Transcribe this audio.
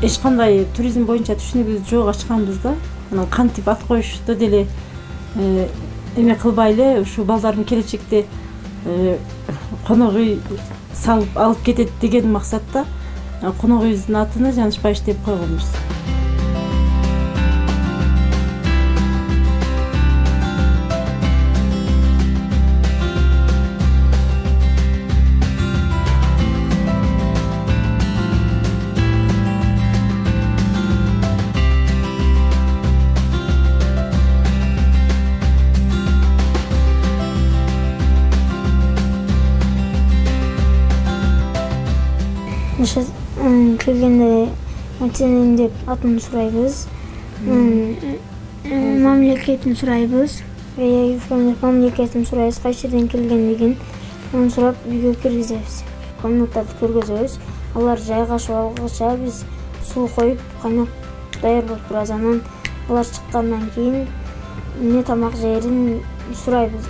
эч кандай туризм боюнча түшүнүгүбүз жок ачканбыз да. Анан кантип ат коюшту деле эме кылбай эле ушу балдардын келечекте конок үй салып алып кетет деген максатта конок үйүбүздүн атын Жанышбаев деп койгонбуз. Келгенде сенин деп атын сурайбыз, мамлекетин сурайбыз, мамлекетин сурайбыз, кайсы жерден келгендигин сурап үйгө киргизебиз. Комнатарды көргөзөбүз, алар жайгашып алгыча биз суу коюп кайнап даяр болуп турабыз. Анан алар чыккандан кийин эмне тамак жээрин сурайбыз.